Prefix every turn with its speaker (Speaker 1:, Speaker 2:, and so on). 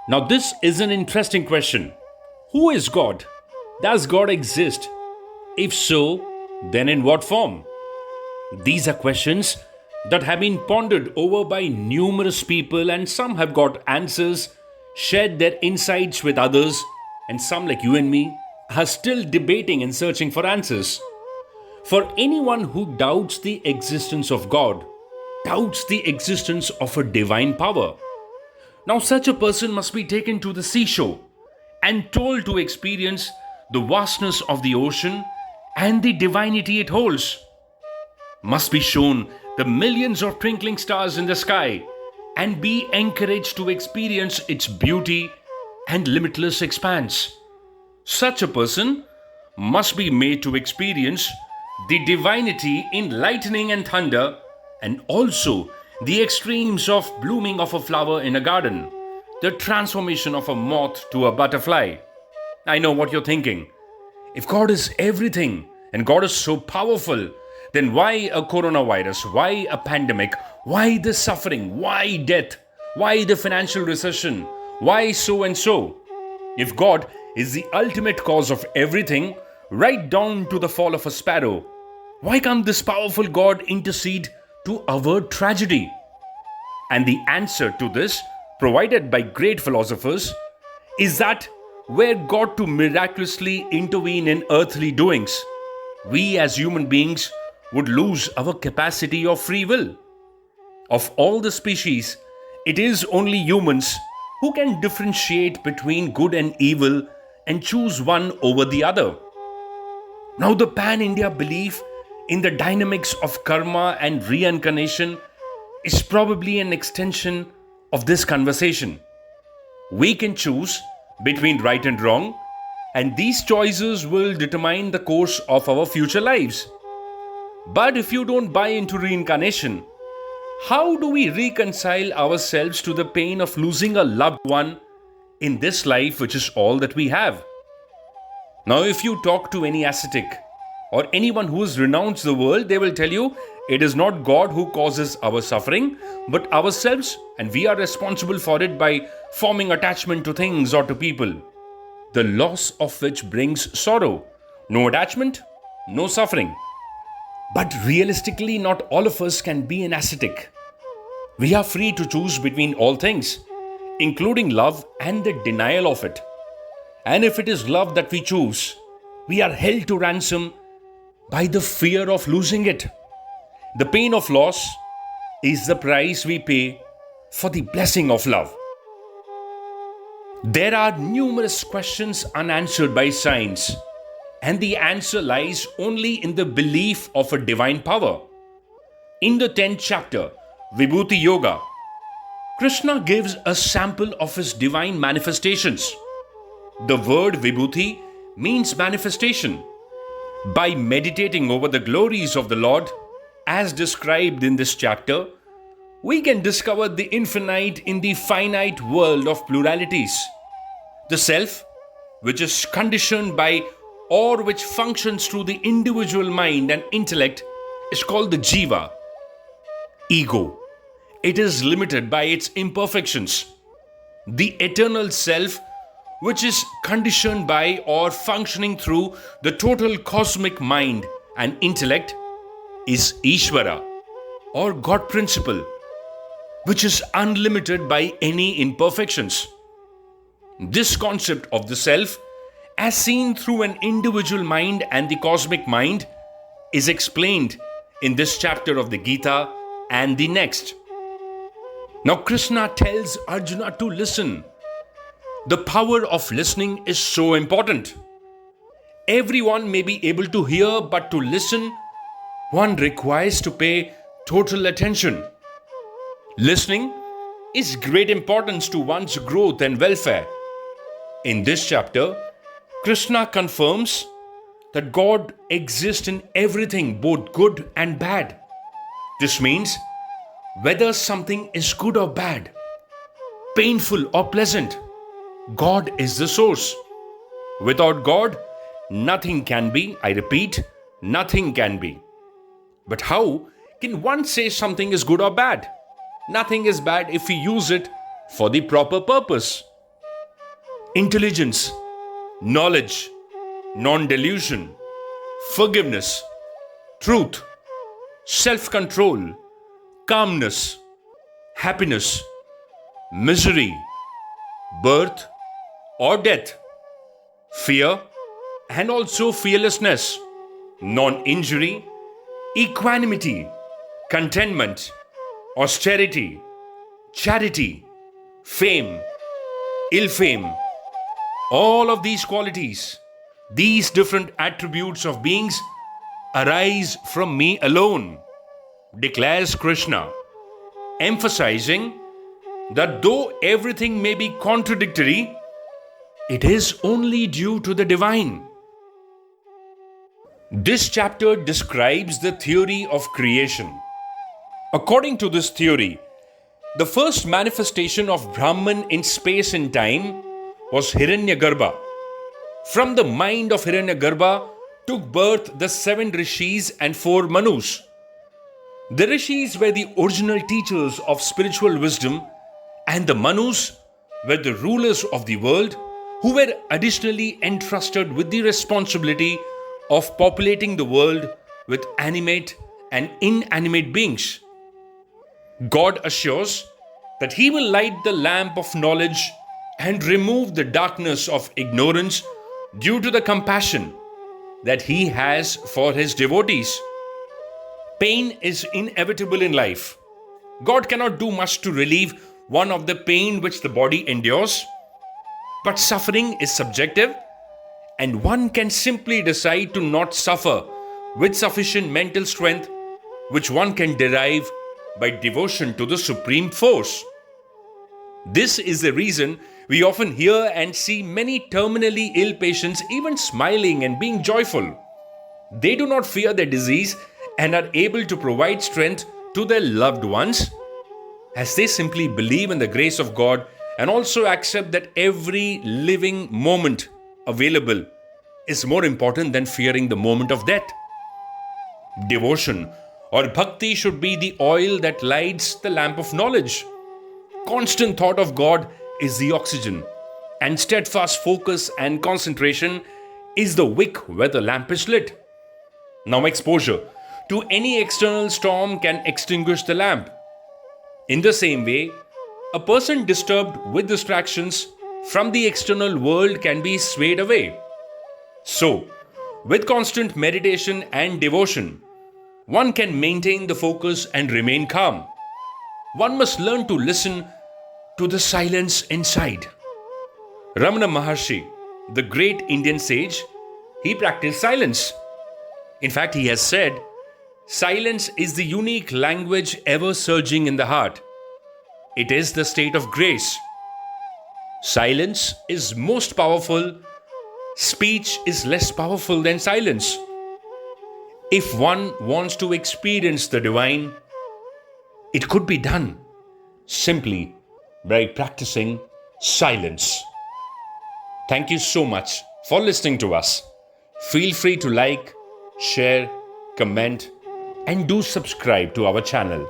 Speaker 1: Now, this is an interesting question. Who is God? Does God exist? If so, then in what form? These are questions that have been pondered over by numerous people, and some have got answers, shared their insights with others, and some, like you and me, are still debating and searching for answers. For anyone who doubts the existence of God, doubts the existence of a divine power. Now, such a person must be taken to the seashore and told to experience the vastness of the ocean and the divinity it holds. Must be shown the millions of twinkling stars in the sky and be encouraged to experience its beauty and limitless expanse. Such a person must be made to experience the divinity in lightning and thunder, and also the extremes of blooming of a flower in a garden, the transformation of a moth to a butterfly. I know what you're thinking. If God is everything and God is so powerful, then why a coronavirus? Why a pandemic? Why the suffering? Why death? Why the financial recession? Why so and so? If God is the ultimate cause of everything, right down to the fall of a sparrow, why can't this powerful God intercede to avert tragedy? And the answer to this, provided by great philosophers, is that were God to miraculously intervene in earthly doings, we as human beings would lose our capacity of free will. Of all the species, it is only humans who can differentiate between good and evil and choose one over the other. Now, the pan India belief in the dynamics of karma and reincarnation is probably an extension of this conversation. We can choose between right and wrong, and these choices will determine the course of our future lives. But if you don't buy into reincarnation, how do we reconcile ourselves to the pain of losing a loved one in this life, which is all that we have? Now, if you talk to any ascetic or anyone who has renounced the world, they will tell you it is not God who causes our suffering, but ourselves, and we are responsible for it by forming attachment to things or to people, the loss of which brings sorrow. No attachment, no suffering. But realistically, not all of us can be an ascetic. We are free to choose between all things, including love and the denial of it. And if it is love that we choose, we are held to ransom by the fear of losing it. The pain of loss is the price we pay for the blessing of love. There are numerous questions unanswered by science, and the answer lies only in the belief of a divine power. In the 10th chapter, Vibhuti Yoga, Krishna gives a sample of his divine manifestations. The word Vibhuti means manifestation. By meditating over the glories of the Lord, as described in this chapter, we can discover the infinite in the finite world of pluralities. The self, which is conditioned by or which functions through the individual mind and intellect, is called the jiva. Ego. It is limited by its imperfections. The eternal self, which is conditioned by or functioning through the total cosmic mind and intellect, is Ishvara, or God principle, which is unlimited by any imperfections. This concept of the self, as seen through an individual mind and the cosmic mind, is explained in this chapter of the Gita and the next. Now, Krishna tells Arjuna to listen. The power of listening is so important. Everyone may be able to hear, but to listen, one requires to pay total attention. Listening is great importance to one's growth and welfare. In this chapter, Krishna confirms that God exists in everything, both good and bad. This means whether something is good or bad, painful or pleasant, God is the source. Without God, nothing can be. I repeat, nothing can be. But how can one say something is good or bad? Nothing is bad if we use it for the proper purpose. intelligence, knowledge, non-delusion, forgiveness, truth, self-control, calmness, happiness, misery, birth or death, fear and also fearlessness, non-injury, equanimity, contentment, austerity, charity, fame, ill fame, all of these qualities, these different attributes of beings arise from me alone, declares Krishna, emphasizing that though everything may be contradictory, it is only due to the divine. This chapter describes the theory of creation. According to this theory, the first manifestation of Brahman in space and time was Hiranyagarbha. From the mind of Hiranyagarbha took birth the 7 rishis and 4 manus. The rishis were the original teachers of spiritual wisdom, and the manus were the rulers of the world who were additionally entrusted with the responsibility of populating the world with animate and inanimate beings. God assures that He will light the lamp of knowledge and remove the darkness of ignorance due to the compassion that He has for His devotees. Pain is inevitable in life. God cannot do much to relieve one of the pain which the body endures, but suffering is subjective, and one can simply decide to not suffer with sufficient mental strength, which one can derive by devotion to the Supreme Force. This is the reason we often hear and see many terminally ill patients even smiling and being joyful. They do not fear their disease and are able to provide strength to their loved ones, as they simply believe in the grace of God and also accept that every living moment available is more important than fearing the moment of death. Devotion or bhakti should be the oil that lights the lamp of knowledge. Constant thought of God is the oxygen, and steadfast focus and concentration is the wick where the lamp is lit. Now, exposure to any external storm can extinguish the lamp. In the same way, a person disturbed with distractions from the external world can be swayed away. So, with constant meditation and devotion, one can maintain the focus and remain calm. One must learn to listen to the silence inside. Ramana Maharshi, the great Indian sage, he practiced silence. In fact, he has said, "Silence is the unique language ever surging in the heart. It is the state of grace. Silence is most powerful. Speech is less powerful than silence." If one wants to experience the divine, it could be done simply by practicing silence. Thank you so much for listening to us. Feel free to like, share, comment, and do subscribe to our channel.